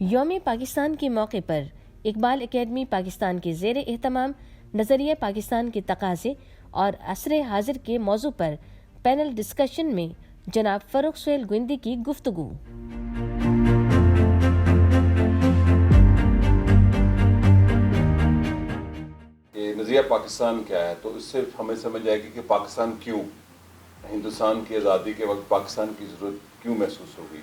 یوم پاکستان کے موقع پر اقبال اکیڈمی پاکستان کے زیر اہتمام نظریہ پاکستان کے تقاضے اور عصر حاضر کے موضوع پر پینل ڈسکشن میں جناب فروخ سہیل گوئندی کی گفتگو۔ نظریہ پاکستان کیا ہے، تو اس سے ہمیں سمجھ آئے گی کہ پاکستان کیوں، ہندوستان کی آزادی کے وقت پاکستان کی ضرورت کیوں محسوس ہوگی۔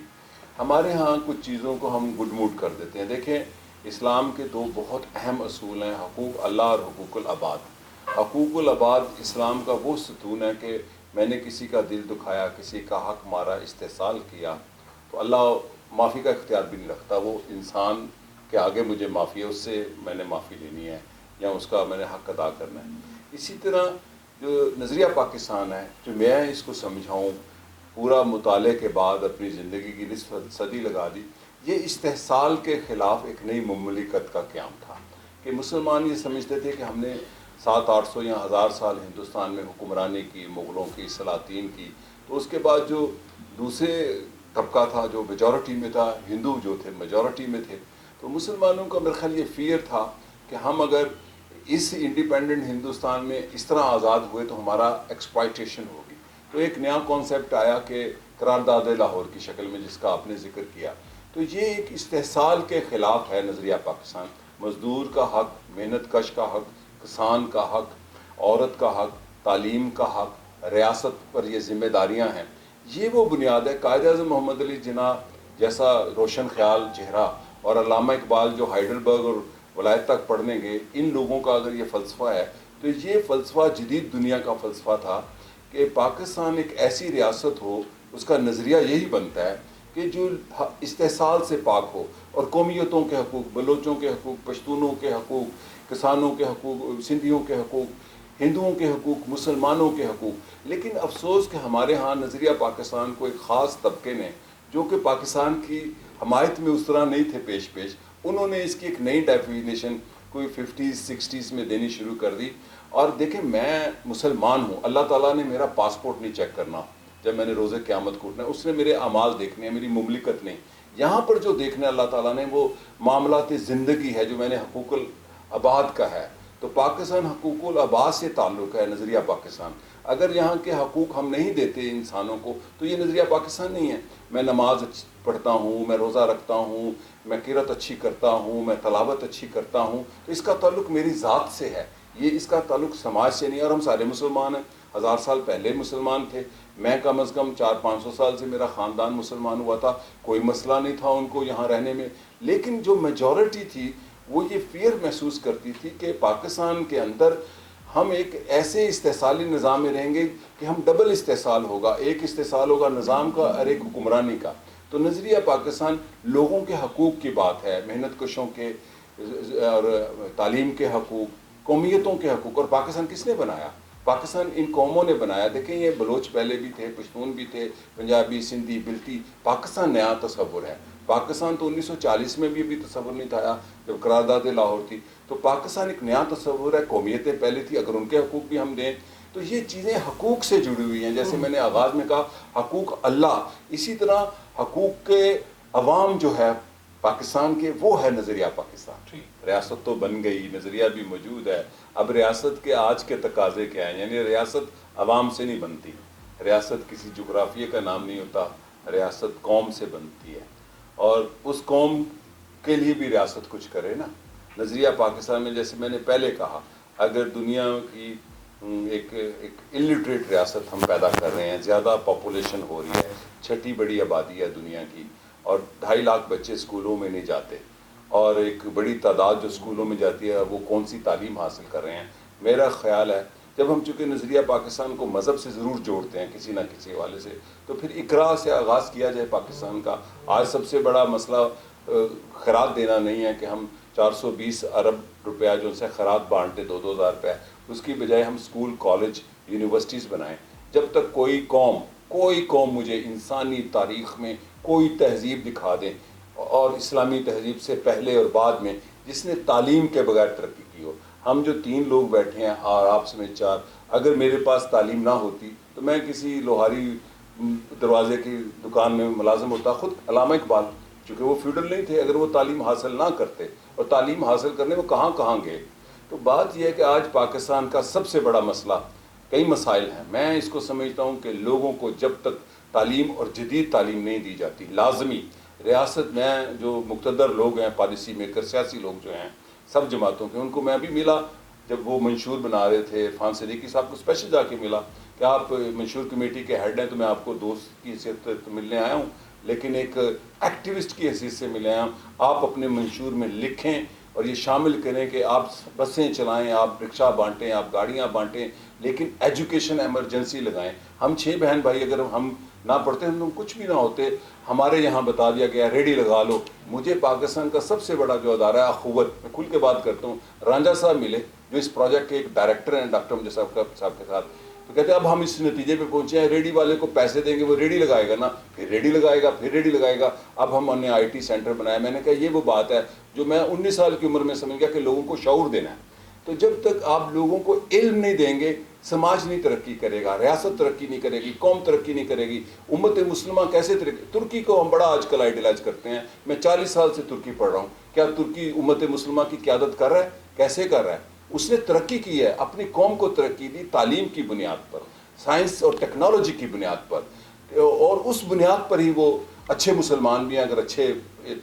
ہمارے ہاں کچھ چیزوں کو ہم گڈ موڈ کر دیتے ہیں۔ دیکھیں، اسلام کے دو بہت اہم اصول ہیں، حقوق اللہ اور حقوق العباد۔ حقوق العباد اسلام کا وہ ستون ہے کہ میں نے کسی کا دل دکھایا، کسی کا حق مارا، استحصال کیا، تو اللہ معافی کا اختیار بھی نہیں رکھتا۔ وہ انسان کے آگے مجھے معافی ہے، اس سے میں نے معافی لینی ہے یا اس کا میں نے حق ادا کرنا ہے۔ اسی طرح جو نظریہ پاکستان ہے، جو میں اس کو سمجھاؤں، پورا مطالعے کے بعد اپنی زندگی کی نصف صدی لگا دی، یہ استحصال کے خلاف ایک نئی مملکت کا قیام تھا کہ مسلمان یہ سمجھتے تھے کہ ہم نے 700-800 یا 1000 سال ہندوستان میں حکمرانی کی، مغلوں کی، سلاطین کی، تو اس کے بعد جو دوسرے طبقہ تھا جو میجورٹی میں تھا، ہندو جو تھے میجورٹی میں تھے، تو مسلمانوں کا میرے خیال یہ فیئر تھا کہ ہم اگر اس انڈیپینڈنٹ ہندوستان میں اس طرح آزاد ہوئے تو ہمارا ایکسپلائٹیشن ہوگی۔ تو ایک نیا کانسیپٹ آیا کہ قرارداد لاہور کی شکل میں، جس کا آپ نے ذکر کیا، تو یہ ایک استحصال کے خلاف ہے نظریہ پاکستان۔ مزدور کا حق، محنت کش کا حق، کسان کا حق، عورت کا حق، تعلیم کا حق، ریاست پر یہ ذمہ داریاں ہیں، یہ وہ بنیاد ہے۔ قائد اعظم محمد علی جناح جیسا روشن خیال چہرہ اور علامہ اقبال جو ہائیڈلبرگ اور ولایت تک پڑھنے گئے، ان لوگوں کا اگر یہ فلسفہ ہے تو یہ فلسفہ جدید دنیا کا فلسفہ تھا کہ پاکستان ایک ایسی ریاست ہو، اس کا نظریہ یہی بنتا ہے کہ جو استحصال سے پاک ہو اور قومیتوں کے حقوق، بلوچوں کے حقوق، پشتونوں کے حقوق، کسانوں کے حقوق، سندھیوں کے حقوق، ہندوؤں کے حقوق، مسلمانوں کے حقوق۔ لیکن افسوس کہ ہمارے ہاں نظریہ پاکستان کو ایک خاص طبقے نے، جو کہ پاکستان کی حمایت میں اس طرح نہیں تھے پیش، انہوں نے اس کی ایک نئی ڈیفینیشن کوئی 50s-60s میں دینی شروع کر دی۔ اور دیکھیں، میں مسلمان ہوں، اللہ تعالیٰ نے میرا پاسپورٹ نہیں چیک کرنا جب میں نے روزے قیامت کو اٹھنا ہے، اس نے میرے اعمال دیکھنے ہیں، میری مملکت نہیں۔ یہاں پر جو دیکھنا ہے اللہ تعالیٰ نے وہ معاملات زندگی ہے، جو میں نے حقوق العباد کا ہے۔ تو پاکستان حقوق العباد سے تعلق ہے نظریہ پاکستان۔ اگر یہاں کے حقوق ہم نہیں دیتے انسانوں کو تو یہ نظریہ پاکستان نہیں ہے۔ میں نماز پڑھتا ہوں، میں روزہ رکھتا ہوں، میں قرات اچھی کرتا ہوں، میں تلاوت اچھی کرتا ہوں، تو اس کا تعلق میری ذات سے ہے، یہ اس کا تعلق سماج سے نہیں۔ اور ہم سارے مسلمان ہیں، 1000 سال پہلے مسلمان تھے، میں کم از کم 400-500 سال سے میرا خاندان مسلمان ہوا تھا، کوئی مسئلہ نہیں تھا ان کو یہاں رہنے میں۔ لیکن جو میجورٹی تھی وہ یہ فیئر محسوس کرتی تھی کہ پاکستان کے اندر ہم ایک ایسے استحصالی نظام میں رہیں گے کہ ہم ڈبل استحصال ہوگا، ایک استحصال ہوگا نظام کا اور ایک حکمرانی کا۔ تو نظریہ پاکستان لوگوں کے حقوق کی بات ہے، محنت کشوں کے اور تعلیم کے حقوق، قومیتوں کے حقوق۔ اور پاکستان کس نے بنایا؟ پاکستان ان قوموں نے بنایا۔ دیکھیں، یہ بلوچ پہلے بھی تھے، پشتون بھی تھے، پنجابی، سندھی، بلتی۔ پاکستان نیا تصور ہے۔ پاکستان تو 1940 میں بھی تصور نہیں تھا جب قرارداد لاہور تھی۔ تو پاکستان ایک نیا تصور ہے، قومیتیں پہلے تھی، اگر ان کے حقوق بھی ہم دیں تو یہ چیزیں حقوق سے جڑی ہوئی ہیں۔ جیسے میں نے آغاز میں کہا، حقوق اللہ، اسی طرح حقوق کے عوام جو ہے پاکستان کے، وہ ہے نظریہ پاکستان۔ ریاست تو بن گئی، نظریہ بھی موجود ہے۔ اب ریاست کے آج کے تقاضے کیا ہیں؟ یعنی ریاست عوام سے نہیں بنتی، ریاست کسی جغرافیے کا نام نہیں ہوتا، ریاست قوم سے بنتی ہے، اور اس قوم کے لیے بھی ریاست کچھ کرے نا۔ نظریہ پاکستان میں، جیسے میں نے پہلے کہا، اگر دنیا کی ایک الٹریٹ ریاست ہم پیدا کر رہے ہیں، زیادہ پاپولیشن ہو رہی ہے، چھٹی بڑی آبادی ہے دنیا کی، اور 2.5 لاکھ بچے اسکولوں میں نہیں جاتے، اور ایک بڑی تعداد جو اسکولوں میں جاتی ہے وہ کون سی تعلیم حاصل کر رہے ہیں۔ میرا خیال ہے جب ہم چونکہ نظریہ پاکستان کو مذہب سے ضرور جوڑتے ہیں کسی نہ کسی حوالے سے، تو پھر اقرا سے آغاز کیا جائے پاکستان کا۔ آج سب سے بڑا مسئلہ خیرات دینا نہیں ہے کہ ہم 420 ارب روپیہ جو سے خیرات بانٹتے 2,000 روپے، اس کی بجائے ہم اسکول، کالج، یونیورسٹیز بنائیں۔ جب تک کوئی قوم مجھے انسانی تاریخ میں کوئی تہذیب دکھا دیں، اور اسلامی تہذیب سے پہلے اور بعد میں، جس نے تعلیم کے بغیر ترقی کی ہو۔ ہم جو 3 لوگ بیٹھے ہیں اور آپ سمیت 4، اگر میرے پاس تعلیم نہ ہوتی تو میں کسی لوہاری دروازے کی دکان میں ملازم ہوتا۔ خود علامہ اقبال چونکہ وہ فیوڈل نہیں تھے. اگر وہ تعلیم حاصل نہ کرتے اور تعلیم حاصل کرنے وہ کہاں کہاں گئے. تو بات یہ ہے کہ آج پاکستان کا سب سے بڑا مسئلہ، کئی مسائل ہیں، میں اس کو سمجھتا ہوں کہ لوگوں کو جب تک تعلیم اور جدید تعلیم نہیں دی جاتی، لازمی ریاست میں جو مقتدر لوگ ہیں، پالیسی میکر، سیاسی لوگ جو ہیں سب جماعتوں کے، ان کو میں بھی ملا جب وہ منشور بنا رہے تھے. عرفان صدیقی صاحب کو اسپیشل جا کے ملا کہ آپ منشور کمیٹی کے ہیڈ ہیں تو میں آپ کو دوست کی حیثیت سے ملنے آیا ہوں، لیکن ایک ایکٹیوسٹ کی حیثیت سے ملے آیا ہوں. آپ اپنے منشور میں لکھیں اور یہ شامل کریں کہ آپ بسیں چلائیں، آپ رکشہ بانٹیں، آپ گاڑیاں بانٹیں، لیکن ایجوکیشن ایمرجنسی لگائیں. ہم 6 بہن بھائی اگر ہم نہ پڑھتے ہم کچھ بھی نہ ہوتے. ہمارے یہاں بتا دیا گیا ریڈی لگا لو. مجھے پاکستان کا سب سے بڑا جو ادارہ ہے اخوت، میں کھل کے بات کرتا ہوں، رانجھا صاحب ملے جو اس پروجیکٹ کے ایک ڈائریکٹر ہیں ڈاکٹر مجھے صاحب کے ساتھ. تو کہتے ہیں اب ہم اس نتیجے پہ پہنچے ہیں، ریڈی والے کو پیسے دیں گے، وہ ریڈی لگائے گا نا، پھر ریڈی لگائے گا، پھر ریڈی لگائے گا. اب ہم نے آئی ٹی سینٹر بنایا. میں نے کہا یہ وہ بات ہے جو میں 19 سال کی عمر میں سمجھ گیا کہ لوگوں کو شعور دینا ہے. تو جب تک آپ لوگوں کو علم نہیں دیں گے، سماج نہیں ترقی کرے گا، ریاست ترقی نہیں کرے گی، قوم ترقی نہیں کرے گی. امت مسلمہ کیسے ترقی؟ ترکی کو ہم بڑا آج کل آئیڈیلائز کرتے ہیں. میں 40 سال سے ترکی پڑھ رہا ہوں. کیا ترکی امت مسلمہ کی قیادت کر رہا ہے؟ کیسے کر رہا ہے؟ اس نے ترقی کی ہے، اپنی قوم کو ترقی دی تعلیم کی بنیاد پر، سائنس اور ٹیکنالوجی کی بنیاد پر، اور اس بنیاد پر ہی وہ اچھے مسلمان بھی ہیں اگر اچھے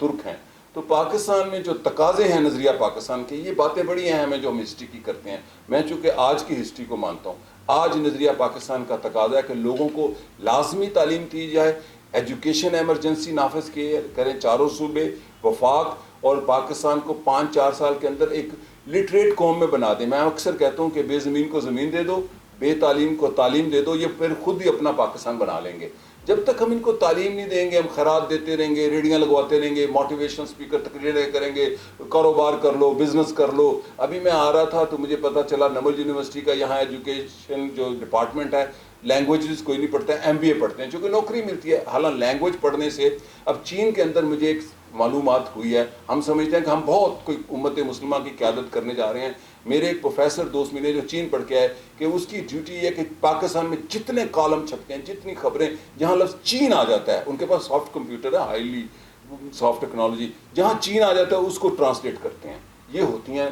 ترک ہیں. تو پاکستان میں جو تقاضے ہیں نظریہ پاکستان کے، یہ باتیں بڑی اہم ہیں جو ہم ہسٹری کی کرتے ہیں. میں چونکہ آج کی ہسٹری کو مانتا ہوں، آج نظریہ پاکستان کا تقاضا ہے کہ لوگوں کو لازمی تعلیم دی جائے، ایجوکیشن ایمرجنسی نافذ کریں چاروں صوبے، وفاق، اور پاکستان کو 5-4 سال کے اندر ایک لٹریٹ قوم میں بنا دیں. میں اکثر کہتا ہوں کہ بے زمین کو زمین دے دو، بے تعلیم کو تعلیم دے دو، یہ پھر خود ہی اپنا پاکستان بنا لیں گے. جب تک ہم ان کو تعلیم نہیں دیں گے، ہم خیرات دیتے رہیں گے، ریڈیاں لگواتے رہیں گے، موٹیویشنل اسپیکر تقریریں کریں گے، کاروبار کر لو، بزنس کر لو. ابھی میں آ رہا تھا تو مجھے پتا چلا نمل یونیورسٹی کا یہاں ایجوکیشن جو ڈپارٹمنٹ ہے، لینگویجز کوئی نہیں پڑھتا ہے، MBA پڑھتے ہیں چونکہ نوکری ملتی ہے. حالانکہ لینگویج پڑھنے سے اب چین کے اندر مجھے ایک معلومات ہوئی ہے، ہم سمجھتے ہیں کہ ہم بہت کوئی امت مسلمہ کی قیادت کرنے جا رہے ہیں. میرے ایک پروفیسر دوست ملے جو چین پڑھ کے آئے کہ اس کی ڈیوٹی یہ ہے کہ پاکستان میں جتنے کالم چھپتے ہیں، جتنی خبریں، جہاں لفظ چین آ جاتا ہے، ان کے پاس سافٹ کمپیوٹر ہے، ہائیلی سافٹ ٹیکنالوجی، جہاں چین آ جاتا ہے اس کو ٹرانسلیٹ کرتے ہیں. یہ ہوتی ہیں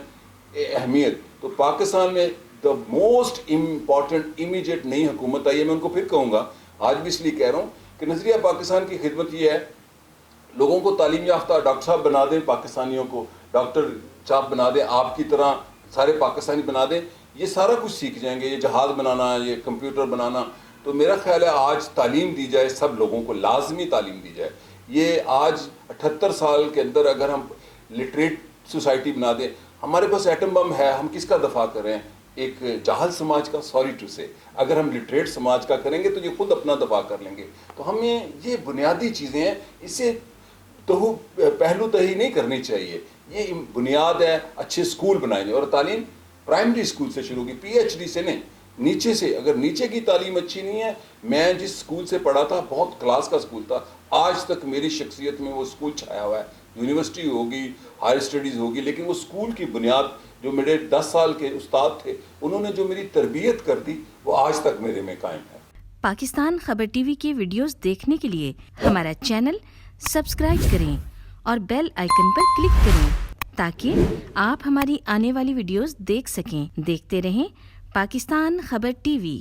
اہمیت. تو پاکستان میں دا موسٹ امپورٹنٹ امیجیٹ نئی حکومت آئی ہے. میں ان کو پھر کہوں گا، آج بھی اس لیے کہہ رہا ہوں کہ نظریہ پاکستان کی خدمت یہ ہے، لوگوں کو تعلیم یافتہ ڈاکٹر صاحب بنا دیں، پاکستانیوں کو ڈاکٹر صاحب بنا دیں، آپ کی طرح سارے پاکستانی بنا دیں. یہ سارا کچھ سیکھ جائیں گے، یہ جہاز بنانا، یہ کمپیوٹر بنانا. تو میرا خیال ہے آج تعلیم دی جائے، سب لوگوں کو لازمی تعلیم دی جائے. یہ آج 78 سال کے اندر اگر ہم لٹریٹ سوسائٹی بنا دیں، ہمارے پاس ایٹم بم ہے، ہم کس کا دفاع کریں؟ ایک جاہل سماج کا، سوری ٹو سے. اگر ہم لٹریٹ سماج کا کریں گے تو یہ خود اپنا دفاع کر لیں گے. تو ہمیں یہ بنیادی چیزیں ہیں، اسے تو پہلو تہی نہیں کرنی چاہیے. یہ بنیاد ہے، اچھے اسکول بنائیں گے، اور تعلیم پرائمری اسکول سے شروع کی، PhD سے نہیں، نیچے سے. اگر نیچے کی تعلیم اچھی نہیں ہے، میں جس اسکول سے پڑھا تھا بہت کلاس کا اسکول تھا، آج تک میری شخصیت میں وہ اسکول چھایا ہوا ہے. یونیورسٹی ہوگی، ہائر اسٹڈیز ہوگی، لیکن وہ اسکول کی بنیاد جو میرے 10 سال کے استاد تھے، انہوں نے جو میری تربیت کر دی، وہ آج تک میرے میں قائم ہے. پاکستان خبر ٹی وی کے ویڈیوز دیکھنے کے لیے ہمارا چینل سبسکرائب کریں اور بیل آئیکن پر کلک کریں تاکہ آپ ہماری آنے والی ویڈیوز دیکھ سکیں. دیکھتے رہیں پاکستان خبر ٹی وی.